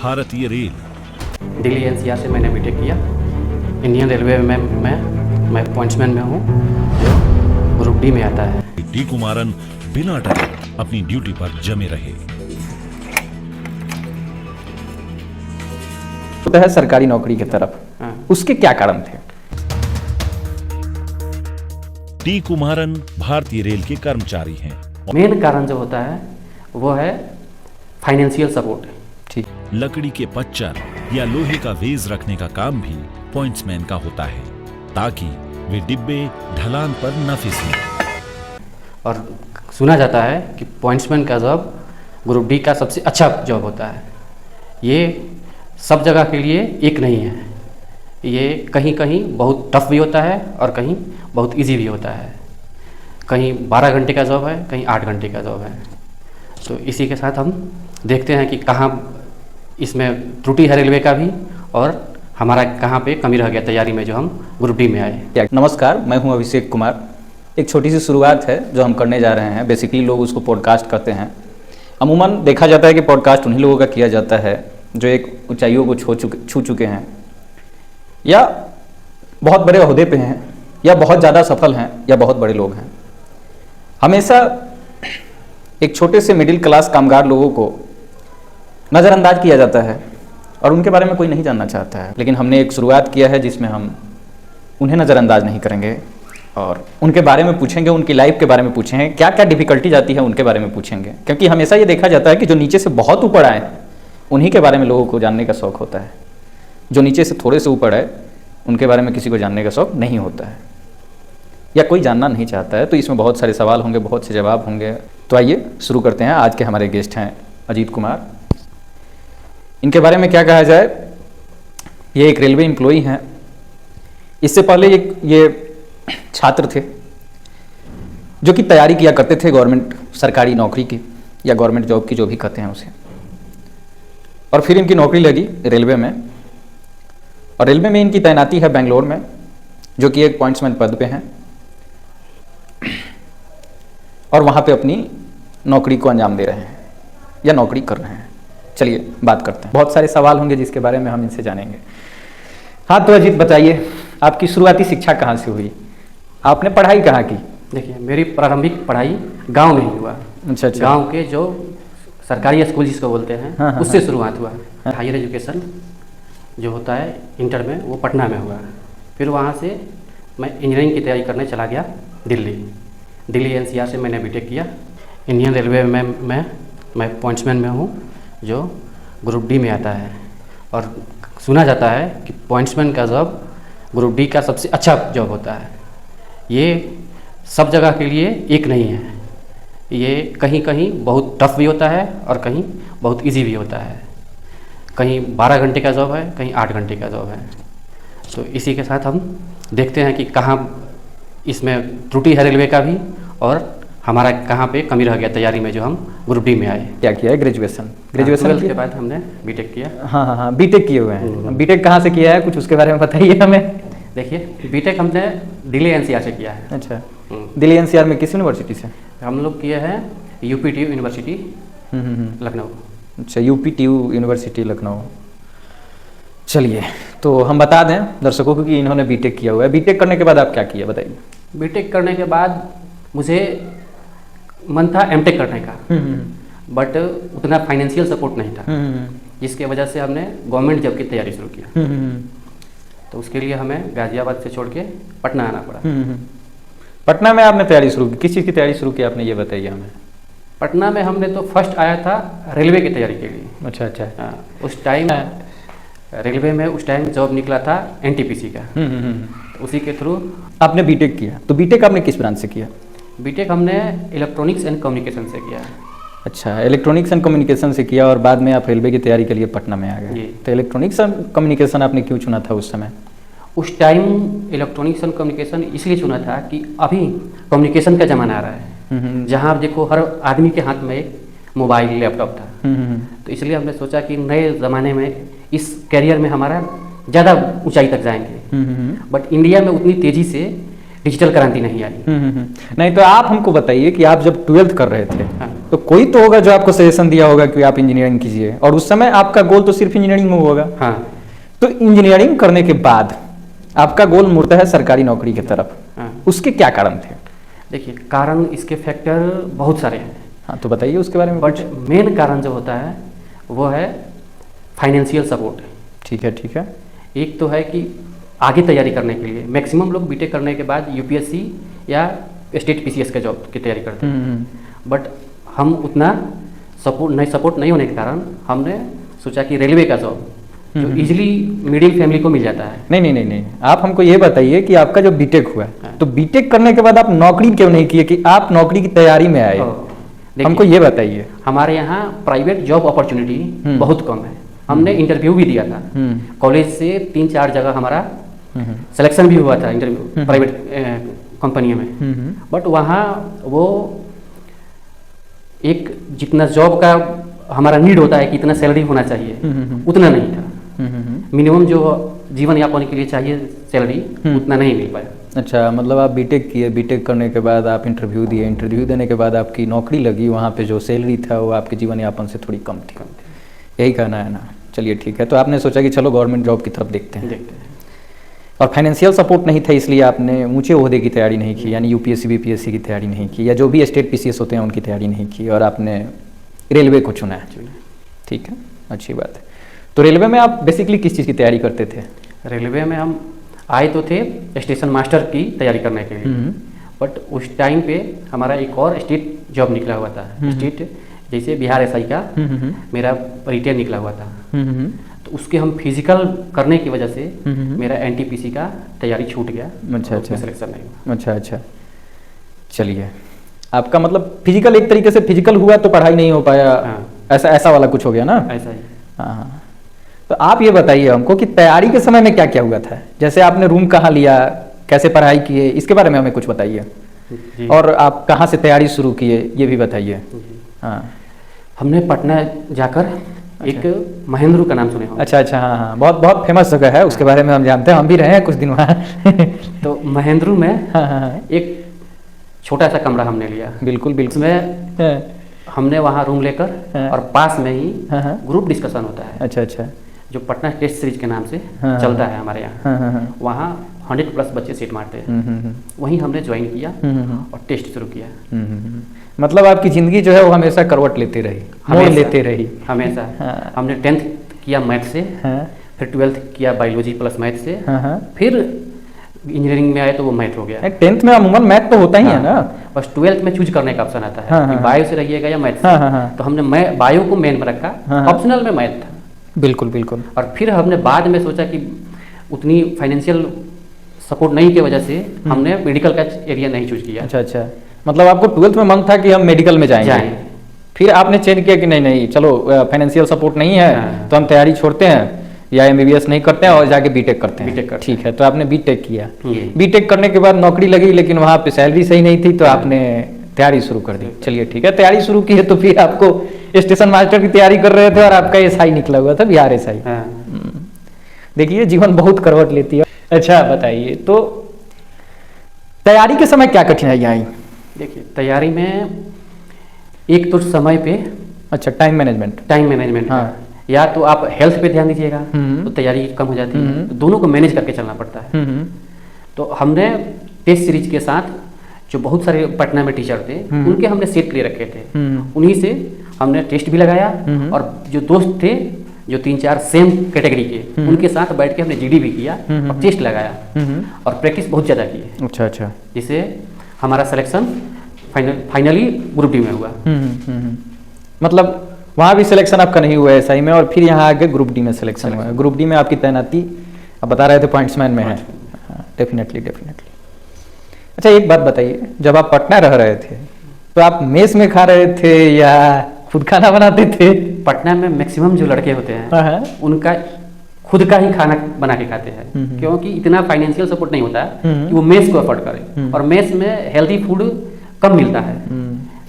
भारतीय rail. Delhi NCR से मैंने बीटेक किया। इंडियन रेलवे में मैं पॉइंट्समैन में हूँ, जो ग्रुप डी में आता है। डी कुमारन बिना डरे अपनी ड्यूटी पर जमे रहे। होता है सरकारी नौकरी की तरफ, उसके क्या कारण थे? डी कुमारन भारतीय रेल के कर्मचारी हैं। मेन कारण जो होता है वो है फाइनेंशियल सपोर्ट। ठीक। लकड़ी के पच्चर या लोहे का वेज रखने का काम भी पॉइंट्समैन का होता है, ताकि वे डिब्बे ढलान पर न फिसलें। और सुना जाता है कि पॉइंट्समैन का जॉब ग्रुप डी का सबसे अच्छा जॉब होता है। ये सब जगह के लिए एक नहीं है, ये कहीं कहीं बहुत टफ भी होता है और कहीं बहुत इजी भी होता है। कहीं 12 घंटे का जॉब है, कहीं 8 घंटे का जॉब है। तो इसी के साथ हम देखते हैं कि कहाँ इसमें त्रुटि है रेलवे का भी, और हमारा कहाँ पे कमी रह गया तैयारी में, जो हम ग्रुप डी में आए। नमस्कार, मैं हूं अभिषेक कुमार। एक छोटी सी शुरुआत है जो हम करने जा रहे हैं। बेसिकली लोग उसको पॉडकास्ट कहते हैं। अमूमन देखा जाता है कि पॉडकास्ट उन्हीं लोगों का किया जाता है जो एक ऊंचाइयों को छू चुके हैं, या बहुत बड़े ओहदे पे हैं, या बहुत ज़्यादा सफल हैं, या बहुत बड़े लोग हैं। हमेशा एक छोटे से मिडिल क्लास कामगार लोगों को नज़रअंदाज किया जाता है और उनके बारे में कोई नहीं जानना चाहता है। लेकिन हमने एक शुरुआत किया है जिसमें हम उन्हें नज़रअंदाज नहीं करेंगे और उनके बारे में पूछेंगे, उनकी लाइफ के बारे में पूछेंगे, क्या क्या डिफिकल्टी जाती है उनके बारे में पूछेंगे। क्योंकि हमेशा ये देखा जाता है कि जो नीचे से बहुत ऊपर आए हैं उन्हीं के बारे में लोगों को जानने का शौक़ होता है। जो नीचे से थोड़े से ऊपर है उनके बारे में किसी को जानने का शौक़ नहीं होता है, या कोई जानना नहीं चाहता है। तो इसमें बहुत सारे सवाल होंगे, बहुत से जवाब होंगे। तो आइए शुरू करते हैं। आज के हमारे गेस्ट हैं अजीत कुमार। इनके बारे में क्या कहा जाए, ये एक रेलवे एम्प्लॉई हैं। इससे पहले ये छात्र थे जो कि तैयारी किया करते थे गवर्नमेंट सरकारी नौकरी की, या गवर्नमेंट जॉब की, जो भी कहते हैं उसे। और फिर इनकी नौकरी लगी रेलवे में, और रेलवे में इनकी तैनाती है बेंगलोर में, जो कि एक पॉइंट्समैन पद पे हैं, और वहाँ पे अपनी नौकरी को अंजाम दे रहे हैं या नौकरी कर रहे हैं। चलिए बात करते हैं। बहुत सारे सवाल होंगे जिसके बारे में हम इनसे जानेंगे। हाँ, तो अजीत बताइए, आपकी शुरुआती शिक्षा कहाँ से हुई? आपने पढ़ाई कहाँ की? देखिए, मेरी प्रारंभिक पढ़ाई गांव में ही हुआ। अच्छा। गांव के जो सरकारी स्कूल जिसको बोलते हैं, हाँ, उससे हाँ। शुरुआत हुआ। हायर एजुकेशन जो होता है इंटर में, वो पटना में हुआ। फिर वहाँ से मैं इंजीनियरिंग की तैयारी करने चला गया दिल्ली एनसीआर से मैंने बीटेक किया। इंडियन रेलवे में मैं पॉइंट्समैन में हूँ, जो ग्रुप डी में आता है। और सुना जाता है कि पॉइंट्समैन का जॉब ग्रुप डी का सबसे अच्छा जॉब होता है। ये सब जगह के लिए एक नहीं है, ये कहीं कहीं बहुत टफ भी होता है और कहीं बहुत इजी भी होता है। कहीं 12 घंटे का जॉब है, कहीं 8 घंटे का जॉब है। तो इसी के साथ हम देखते हैं कि कहाँ इसमें त्रुटि है रेलवे का भी, और हमारा कहाँ पे कमी रह गया तैयारी में, जो हम ग्रुप डी में आए। क्या किया है? ग्रेजुएशन 12th के बाद हमने बीटेक किया। हाँ, बीटेक किए हुए हैं। बीटेक कहाँ से किया है, कुछ उसके बारे में बताइए हमें। देखिए, बीटेक हमने दिल्ली एनसीआर से किया है। अच्छा, दिल्ली एनसीआर में किस यूनिवर्सिटी से? हम लोग किए हैं यूपीटीयू यूनिवर्सिटी लखनऊ। अच्छा, यूपीटीयू यूनिवर्सिटी लखनऊ। चलिए, तो हम बता दें दर्शकों को कि इन्होंने बीटेक किया हुआ है। बीटेक करने के बाद आप क्या किया, बताइए। बीटेक करने के बाद मुझे मन था एमटेक करने का, बट उतना फाइनेंशियल सपोर्ट नहीं था, जिसके वजह से हमने गवर्नमेंट जॉब की तैयारी शुरू किया। तो उसके लिए हमें गाजियाबाद से छोड़ के पटना आना पड़ा। पटना में आपने तैयारी शुरू की? किस चीज़ की तैयारी शुरू की आपने, ये बताइए हमें। पटना में हमने तो फर्स्ट आया था रेलवे की तैयारी के लिए। अच्छा। उस टाइम रेलवे में उस टाइम जॉब निकला था एनटीपीसी का। तो उसी के थ्रू आपने बीटेक किया। तो बीटेक आपने किस ब्रांच से किया? बीटेक हमने इलेक्ट्रॉनिक्स एंड कम्युनिकेशन से किया। अच्छा, इलेक्ट्रॉनिक्स एंड कम्युनिकेशन से किया, और बाद में आप रेलवे की तैयारी के लिए पटना में आ गए। तो इलेक्ट्रॉनिक्स एंड कम्युनिकेशन आपने क्यों चुना था उस समय? उस टाइम इलेक्ट्रॉनिक्स एंड कम्युनिकेशन इसलिए चुना था कि अभी कम्युनिकेशन का ज़माना आ रहा है, जहाँ जहाँ हर आदमी के हाथ में एक मोबाइल लैपटॉप था। तो इसलिए हमने सोचा कि नए ज़माने में इस कैरियर में हमारा ज़्यादा ऊंचाई तक जाएंगे। बट इंडिया में उतनी तेज़ी से डिजिटल क्रांति नहीं आई। नहीं, तो आप हमको बताइए कि आप जब 12th कर रहे थे, तो कोई तो होगा जो आपको सजेशन दिया होगा कि आप इंजीनियरिंग कीजिए, और उस समय आपका गोल तो सिर्फ इंजीनियरिंग में होगा। हाँ तो इंजीनियरिंग करने के बाद आपका गोल मुड़ता है सरकारी नौकरी की तरफ, हाँ। उसके क्या कारण थे? देखिए, कारण इसके फैक्टर बहुत सारे हैं, हाँ तो बताइए उसके बारे में। बट मेन कारण जो होता है वो है फाइनेंशियल सपोर्ट। ठीक है, ठीक है। एक तो है कि आगे तैयारी करने के लिए मैक्सिमम लोग बीटेक करने के बाद यूपीएससी या स्टेट पीसीएस के जॉब की तैयारी करते हैं, बट हम उतना सपोर्ट नहीं होने के कारण हमने सोचा कि रेलवे का जॉब जो इजीली मिडिल फैमिली को मिल जाता है। नहीं नहीं नहीं नहीं, आप हमको ये बताइए कि आपका जो बीटेक हुआ हाँ। तो बीटेक करने के बाद आप नौकरी क्यों नहीं किए कि आप नौकरी की तैयारी में आए? देखिए, हमको ये बताइए। हमारे यहाँ प्राइवेट जॉब अपॉर्चुनिटी बहुत कम है। हमने इंटरव्यू भी दिया था कॉलेज से 3-4 जगह, हमारा सिलेक्शन भी हुआ था इंटरव्यू प्राइवेट कंपनी में, बट वहाँ वो एक जितना जॉब का हमारा नीड होता है कि इतना सैलरी होना चाहिए उतना नहीं था। मिनिमम जो जीवन यापन के लिए चाहिए सैलरी उतना नहीं मिल पाया। अच्छा, मतलब आप बीटेक किए, बीटेक करने के बाद आप इंटरव्यू दिए, इंटरव्यू देने के बाद आपकी नौकरी लगी, वहाँ पे जो सैलरी था वो आपके जीवन यापन से थोड़ी कम थी, यही कहना है ना? चलिए ठीक है, तो आपने सोचा कि चलो गवर्नमेंट जॉब की तरफ देखते हैं। और फाइनेंशियल सपोर्ट नहीं था इसलिए आपने ऊंचे ओहदे की तैयारी नहीं की, यानी यूपीएससी बीपीएससी की तैयारी नहीं की, या जो भी स्टेट पीसीएस होते हैं उनकी तैयारी नहीं की, और आपने रेलवे को चुना है। ठीक है, अच्छी बात है। तो रेलवे में आप बेसिकली किस चीज़ की तैयारी करते थे? रेलवे में हम आए तो थे स्टेशन मास्टर की तैयारी करने के लिए, बट उस टाइम पे हमारा एक और स्टेट जॉब निकला हुआ था। स्टेट जैसे बिहार एसआई का मेरा रिटेन निकला हुआ था, तो उसके हम फिजिकल करने की वजह से मेरा एनटीपीसी का तैयारी छूट गया। अच्छा अच्छा, सिलेक्शन नहीं हुआ। अच्छा अच्छा, चलिए, आपका मतलब फिजिकल एक तरीके से फिजिकल हुआ तो पढ़ाई नहीं हो पाया। हाँ। ऐसा वाला कुछ हो गया ना? ऐसा ही। हाँ, तो आप ये बताइए हमको कि तैयारी के समय में क्या क्या हुआ था? जैसे आपने रूम कहाँ लिया, कैसे पढ़ाई किए, इसके बारे में हमें कुछ बताइए। जी। और आप कहाँ से तैयारी शुरू किए ये भी बताइए। हाँ, हमने पटना जाकर एक महेंद्रू का नाम सुने हो? अच्छा अच्छा, हाँ हाँ, बहुत बहुत फेमस जगह है, उसके बारे में हम जानते हैं, हम भी रहे हैं कुछ दिन वहाँ। तो महेंद्रू में हाँ हाँ, एक छोटा सा कमरा हमने लिया। बिल्कुल बिल्कुल। उसमें हमने वहाँ रूम लेकर और पास में ही ग्रुप डिस्कशन होता है। अच्छा अच्छा, जो पटना टेस्ट सीरीज के नाम से चलता है हमारे यहाँ। वहाँ 100+ बच्चे सीट मारते हैं। वहीं हमने ज्वाइन किया और टेस्ट शुरू किया। मतलब आपकी जिंदगी जो है वो हमेशा करवट लेती रही, मोड़ लेते रही हमेशा। हमने 10th किया मैथ से, फिर 12th किया बायोलॉजी प्लस मैथ से, फिर इंजीनियरिंग में आए तो वो मैथ हो गया। 10th में अमूमन मैथ तो होता ही है ना, बस 12th में चूज करने का ऑप्शन आता है कि बायो से रहिएगा या मैथ से। तो हमने बायो को मेन में रखा, ऑप्शनल में मैथ था। बिल्कुल बिल्कुल। और फिर हमने बाद में सोचा कि उतनी फाइनेंशियल सपोर्ट नहीं की वजह से हमने मेडिकल का एरिया नहीं चूज किया। अच्छा अच्छा, मतलब आपको 12th में मन था कि हम मेडिकल में जाएंगे, फिर आपने चेंज किया कि नहीं नहीं चलो फाइनेंशियल सपोर्ट नहीं है तो हम तैयारी छोड़ते हैं या एमबीबीएस नहीं करते हैं और जाके बीटेक करते हैं। ठीक है, तो आपने बीटेक किया। बीटेक करने के बाद नौकरी लगी, लेकिन वहाँ पे सैलरी सही नहीं थी, तो आपने तैयारी शुरू कर दी। चलिए ठीक है, तैयारी शुरू की है तो फिर आपको स्टेशन मास्टर की तैयारी कर रहे थे और आपका एसआई निकला हुआ था, बिहार एसआई। देखिए, जीवन बहुत करवट लेती है। अच्छा बताइए, तो तैयारी के समय क्या कठिनाइयाँ आई? देखिए, तैयारी में एक तो समय पे, अच्छा, टाइम मैनेजमेंट, हाँ, या तो आप हेल्थ पे ध्यान दीजिएगा तो तैयारी कम हो जाती है, तो दोनों को मैनेज करके चलना पड़ता है। तो हमने टेस्ट सीरीज के साथ जो बहुत सारे पटना में टीचर थे उनके हमने सेट ले रखे थे, उन्हीं से हमने टेस्ट भी लगाया, और जो दोस्त थे जो 3-4 सेम कैटेगरी के उनके साथ बैठ के हमने जीडी भी किया और टेस्ट लगाया और प्रैक्टिस बहुत ज़्यादा की। अच्छा अच्छा, जिससे हमारा सिलेक्शन फाइनली ग्रुप डी में हुआ। मतलब वहाँ भी सिलेक्शन आपका नहीं हुआ एसआई में, और फिर यहाँ आके ग्रुप डी में सिलेक्शन हुआ। ग्रुप डी में आपकी तैनाती आप बता रहे थे पॉइंट्समैन में है। डेफिनेटली। अच्छा, एक बात बताइए, जब आप पटना रह रहे थे तो आप मेस में खा रहे थे या खुद खाना बनाते थे? पटना में मैक्सिमम जो लड़के होते हैं उनका खुद का ही खाना बना के खाते हैं, क्योंकि इतना फाइनेंशियल सपोर्ट नहीं होता कि वो मेस को अफोर्ड करें, और मेस में हेल्दी फूड कम मिलता है,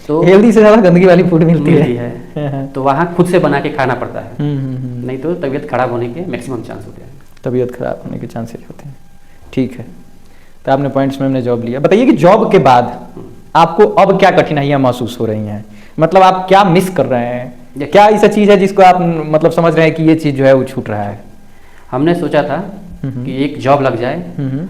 तो हेल्दी से ज़्यादा गंदगी वाली फूड मिलती है। तो वहाँ खुद से बना के खाना पड़ता है, नहीं तो तबीयत खराब होने के मैक्सिमम चांस होते हैं। तबीयत खराब होने के चांसेस होते हैं। ठीक है, तो आपने पॉइंट्स में हमने जॉब लिया। बताइए कि जॉब के बाद आपको अब क्या कठिनाइयाँ महसूस हो रही हैं? मतलब आप क्या मिस कर रहे हैं, क्या ऐसा चीज़ है जिसको आप मतलब समझ रहे हैं कि ये चीज़ जो है वो छूट रहा है? हमने सोचा था कि एक जॉब लग जाए हम्म,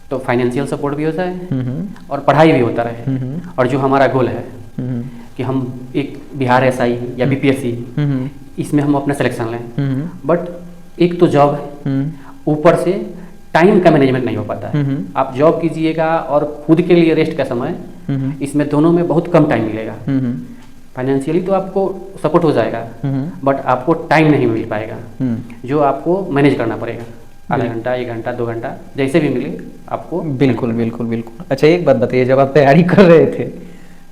तो फाइनेंशियल सपोर्ट भी हो जाए हम्म, और पढ़ाई भी होता रहे। और जो हमारा गोल है हम्म, कि हम एक बिहार एसआई या बीपीएससी हम्म, इसमें हम अपना सिलेक्शन लें, हम्म, बट एक तो जॉब है, हम्म, ऊपर से टाइम का मैनेजमेंट नहीं हो पाता है। हम्म, आप जॉब कीजिएगा और खुद के लिए रेस्ट का समय, हम्म, इसमें दोनों में बहुत कम टाइम मिलेगा। हम्म, फाइनेंशियली तो आपको सपोर्ट हो जाएगा, हम्म, बट आपको टाइम नहीं मिल पाएगा, हम्म। जो आपको मैनेज करना पड़ेगा। आधा घंटा, 1 घंटा, 2 घंटा, जैसे भी मिले आपको। बिल्कुल बिल्कुल बिल्कुल। अच्छा एक बात बताइए, जब आप तैयारी कर रहे थे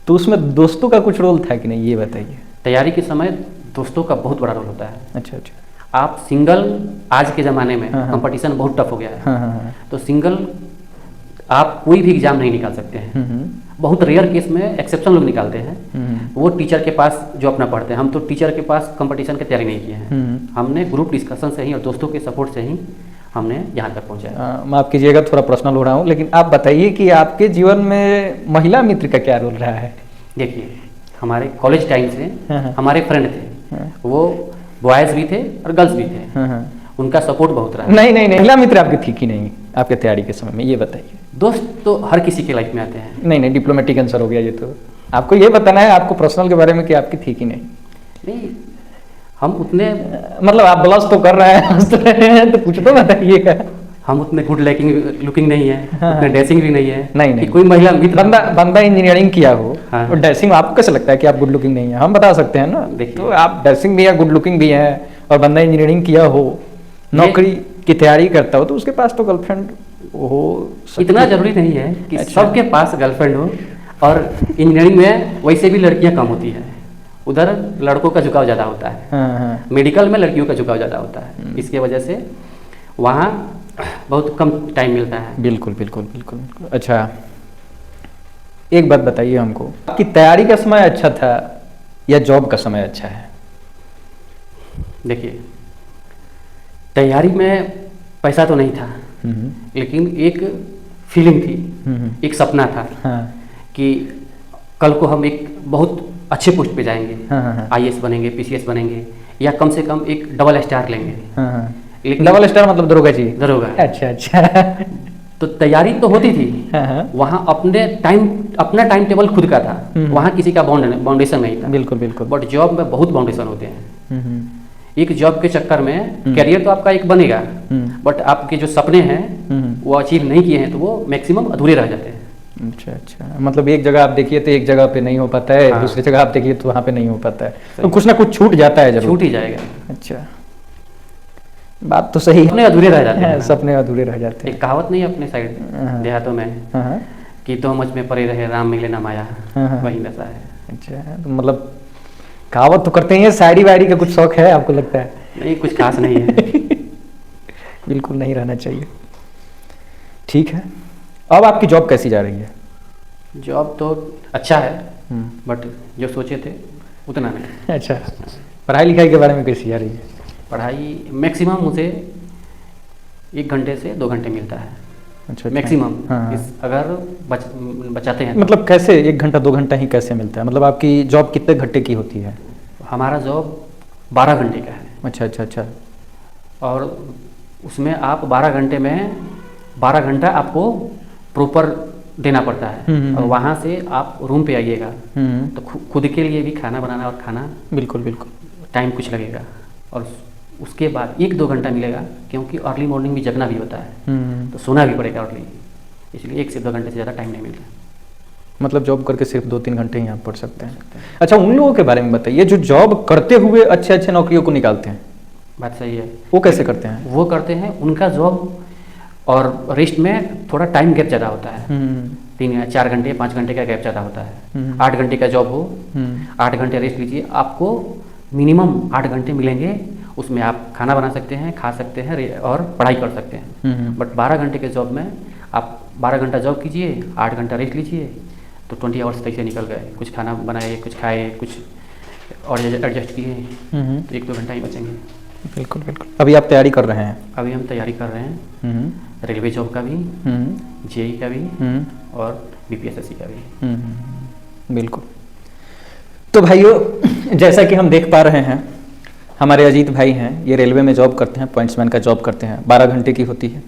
तो उसमें दोस्तों का कुछ रोल था कि नहीं, ये बताइए। तैयारी के समय दोस्तों का बहुत बड़ा रोल होता है। अच्छा अच्छा। आप सिंगल, आज के ज़माने में हाँ, हाँ। कंपटीशन बहुत टफ हो गया है, हाँ हाँ हाँ। तो सिंगल आप कोई भी एग्ज़ाम नहीं निकाल सकते हैं। बहुत रेयर केस में एक्सेप्शन लोग निकालते हैं, वो टीचर के पास जो अपना पढ़ते हैं। हम तो टीचर के पास कंपटीशन की तैयारी नहीं किए हैं, हमने ग्रुप डिस्कशन से ही और दोस्तों के सपोर्ट से ही हमने यहाँ तक पहुँचा है। माफ़ कीजिएगा थोड़ा पर्सनल हो रहा हूँ, लेकिन आप बताइए कि आपके जीवन में महिला मित्र का क्या रोल रहा है? देखिए, हमारे कॉलेज टाइम से हाँ। हमारे फ्रेंड थे, वो बॉयज़ भी थे और गर्ल्स भी थे, हाँ। उनका सपोर्ट बहुत रहा है। नहीं नहीं नहीं, महिला मित्र आपकी थी कि नहीं आपके तैयारी के समय में, ये बताइए। दोस्त तो हर किसी के लाइफ में आते हैं। नहीं नहीं, डिप्लोमेटिक आंसर हो गया ये तो। आपको ये बताना है आपको पर्सनल के बारे में कि आपकी थी कि नहीं। नहीं, हम उतने मतलब आप ब्लश तो कर रहे हैं, हंस तो रहे हैं, तो कुछ तो बताइएगा। हम उतने गुड लुकिंग नहीं है, उतने ड्रेसिंग भी नहीं है। नहीं नहीं, कि कोई महिला मित्र बंदा इंजीनियरिंग किया हो हाँ। और ड्रेसिंग, आपको कैसे लगता है कि आप गुड लुकिंग नहीं है? हम बता सकते हैं ना। देखिए। तो आप ड्रेसिंग भी है, गुड लुकिंग भी है, और बंदा इंजीनियरिंग किया हो, नौकरी की तैयारी करता हो, तो उसके पास तो गर्लफ्रेंड हो सकती इतना है। जरूरी नहीं है कि अच्छा। सबके पास गर्लफ्रेंड हो। और इंजीनियरिंग में वैसे भी लड़कियां कम होती है, उधर लड़कों का झुकाव ज़्यादा होता है। हाँ हाँ। मेडिकल में लड़कियों का झुकाव ज़्यादा होता है, इसके वजह से वहाँ बहुत कम टाइम मिलता है। बिल्कुल बिल्कुल बिल्कुल बिल्कुल। अच्छा एक बात बताइए हमको, आपकी तैयारी का समय अच्छा था या जॉब का समय अच्छा है? देखिए, तैयारी में पैसा तो नहीं था, लेकिन एक फीलिंग थी, एक सपना था हाँ कि कल को हम एक बहुत अच्छे पोस्ट पे जाएंगे, हाँ हाँ। आईएएस बनेंगे, पीसीएस बनेंगे, या कम से कम एक डबल स्टार लेंगे। हाँ हाँ। लेकिन डबल स्टार मतलब दरोगा जी? दरोगा। अच्छा अच्छा। तो तैयारी तो होती थी, हाँ हाँ। वहाँ अपना टाइम टेबल खुद का था, वहाँ किसी का बाउंडेशन नहीं था। बिल्कुल बिल्कुल। बट जॉब में बहुत बाउंडेशन होते हैं। हम्म, एक जॉब के चक्कर में कैरियर तो आपका एक बनेगा, बट आपके जो सपने हैं वो अचीव नहीं किए हैं तो वो मैक्सिमम अधूरे रह जाते हैं। अच्छा अच्छा। मतलब एक जगह आप देखिए तो एक जगह पे नहीं हो पाता है, हाँ। दूसरी जगह आप देखिए तो वहाँ पे नहीं हो पाता है, तो कुछ ना कुछ छूट जाता है जरूर। छूट ही जाएगा, अच्छा, बात तो सही सपने अधूरे रह जाते है, हैं। सपने अधूरे रह जाते हैं। एक कहावत नहीं है अपने साइड हाँ। देहातों में हाँ हाँ। कि दो मुझ में पड़े रहे राम मिले ना माया, हाँ। वही नशा है। अच्छा, तो मतलब कहावत तो करते ही है, शायरी वायरी का कुछ शौक है आपको लगता है? नहीं, कुछ खास नहीं है। बिल्कुल नहीं रहना चाहिए। ठीक है, अब आपकी जॉब कैसी जा रही है? जॉब तो अच्छा है, बट जो सोचे थे उतना नहीं। अच्छा, पढ़ाई लिखाई के बारे में कैसी जा रही है? पढ़ाई मैक्सिमम मुझे 1 घंटे से 2 घंटे मिलता है, अच्छा मैक्सिमम। हाँ। अगर बचाते हैं तो। मतलब कैसे 1 घंटा 2 घंटा ही कैसे मिलता है? मतलब आपकी जॉब कितने घंटे की होती है? हमारा जॉब 12 घंटे का है, अच्छा अच्छा अच्छा। और उसमें आप 12 घंटे में 12 घंटा आपको प्रॉपर देना पड़ता है। और वहाँ से आप रूम पे आइएगा तो खुद के लिए भी खाना बनाना और खाना, बिल्कुल बिल्कुल। टाइम कुछ लगेगा, और उसके बाद 1-2 घंटा मिलेगा, क्योंकि अर्ली मॉर्निंग भी जगना भी होता है, तो सोना भी पड़ेगा अर्ली, इसलिए 1 से 2 घंटे से ज़्यादा टाइम नहीं मिलता। मतलब जॉब करके सिर्फ 2-3 घंटे ही आप पढ़ सकते हैं। अच्छा, उन लोगों के बारे में बताइए जो जॉब करते हुए अच्छे अच्छे नौकरियों को निकालते हैं, बात सही है। वो कैसे करते हैं? वो करते हैं, उनका जॉब और रेस्ट में थोड़ा टाइम गैप ज़्यादा होता है, 3 या 4 घंटे 5 घंटे का गैप ज़्यादा होता है। 8 घंटे का जॉब हो, 8 घंटे रेस्ट लीजिए, आपको मिनिमम 8 घंटे मिलेंगे, उसमें आप खाना बना सकते हैं, खा सकते हैं और पढ़ाई कर सकते हैं। बट 12 घंटे के जॉब में आप 12 घंटा जॉब कीजिए, 8 घंटा रेस्ट लीजिए, तो 20 आवर्स कैसे निकल गए। कुछ खाना बनाए, कुछ खाए, कुछ और एडजस्ट किए, तो 1-2 घंटा ही बचेंगे। बिल्कुल बिल्कुल। अभी आप तैयारी कर रहे हैं? अभी हम तैयारी कर रहे हैं रेलवे जॉब का भी, जेई का भी, और बीपीएसएससी का भी। बिल्कुल। तो भाइयों, जैसा कि हम देख पा रहे हैं, हमारे अजीत भाई हैं, ये रेलवे में जॉब करते हैं, पॉइंट्समैन का जॉब करते हैं। 12 घंटे की होती है,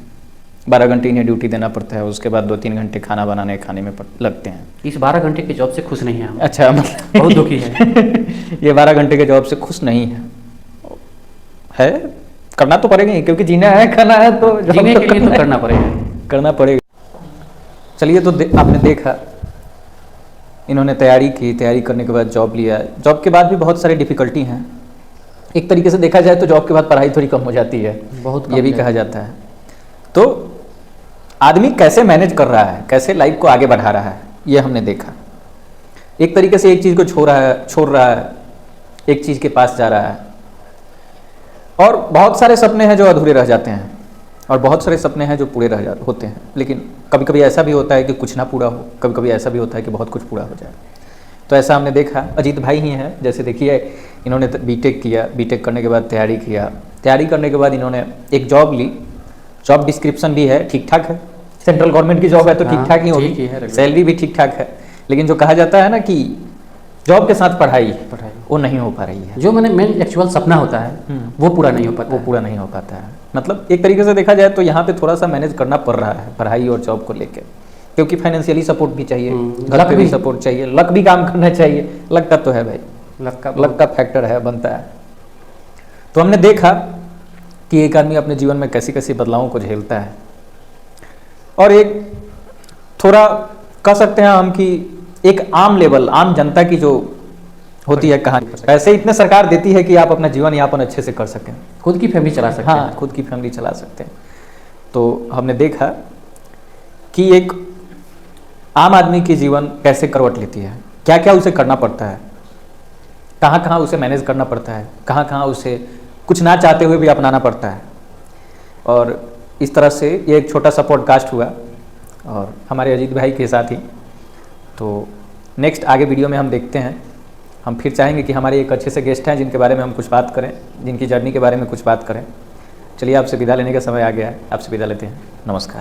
12 घंटे इन्हें ड्यूटी देना पड़ता है। उसके बाद 2-3 घंटे खाना बनाने खाने में लगते हैं। इस 12 घंटे की जॉब से खुश नहीं है हम। अच्छा, मतलब बहुत दुखी है। ये 12 घंटे के जॉब से खुश नहीं है करना तो पड़ेगा ही, क्योंकि जीना है, खाना है, तो जीने के लिए तो करना पड़ेगा। करना पड़ेगा। चलिए, तो आपने देखा, इन्होंने तैयारी की, तैयारी करने के बाद जॉब लिया। जॉब के बाद भी बहुत सारी डिफिकल्टी हैं। एक तरीके से देखा जाए तो जॉब के बाद पढ़ाई थोड़ी कम हो जाती है, बहुत ये भी कहा जाता है। तो आदमी कैसे मैनेज कर रहा है, कैसे लाइफ को आगे बढ़ा रहा है, ये हमने देखा। एक तरीके से एक चीज़ को छोड़ रहा है, एक चीज़ के पास जा रहा है। और बहुत सारे सपने हैं जो अधूरे रह जाते हैं, और बहुत सारे सपने हैं जो पूरे होते हैं। लेकिन कभी कभी ऐसा भी होता है कि कुछ ना पूरा हो, कभी कभी ऐसा भी होता है कि बहुत कुछ पूरा हो जाए। तो ऐसा हमने देखा। अजीत भाई ही हैं, जैसे देखिए, इन्होंने बीटेक किया, बीटेक करने के बाद तैयारी किया, तैयारी करने के बाद इन्होंने एक जॉब ली। जॉब डिस्क्रिप्शन भी है, ठीक ठाक है, सेंट्रल गवर्नमेंट की जॉब है तो ठीक ठाक ही होगी, सैलरी भी ठीक ठाक है। लेकिन जो कहा जाता है ना कि जॉब के साथ पढ़ाई वो नहीं हो पा रही है। जो मैंने मेन एक्चुअल सपना होता है वो पूरा नहीं हो पाता, वो पूरा नहीं हो पाता है। मतलब एक तरीके से देखा जाए तो यहाँ पे थोड़ा सा मैनेज करना पड़ रहा है पढ़ाई और जॉब को लेकर, क्योंकि फाइनेंशियली सपोर्ट भी चाहिए, घर पे भी सपोर्ट चाहिए, लक भी काम करना चाहिए। लक का तो है भाई, लक का फैक्टर है, बनता है। तो हमने देखा कि एक आदमी अपने जीवन में कैसी कैसी बदलावों को झेलता है, और एक थोड़ा कह सकते हैं हम कि एक आम लेवल, आम जनता की जो होती है कहानी, पैसे इतने सरकार देती है कि आप अपना जीवन यापन अच्छे से कर सकें, खुद की फैमिली चला सकते हैं। हाँ, खुद की फैमिली चला सकते हैं। तो हमने देखा कि एक आम आदमी की जीवन कैसे करवट लेती है, क्या क्या उसे करना पड़ता है, कहाँ कहाँ उसे मैनेज करना पड़ता है, कहाँ कहाँ उसे कुछ ना चाहते हुए भी अपनाना पड़ता है। और इस तरह से ये एक छोटा सा पॉडकास्ट हुआ, और हमारे अजीत भाई के साथ ही। तो नेक्स्ट आगे वीडियो में हम देखते हैं, हम फिर चाहेंगे कि हमारे एक अच्छे से गेस्ट हैं जिनके बारे में हम कुछ बात करें, जिनकी जर्नी के बारे में कुछ बात करें। चलिए, आपसे विदा लेने का समय आ गया है, आपसे विदा लेते हैं। नमस्कार।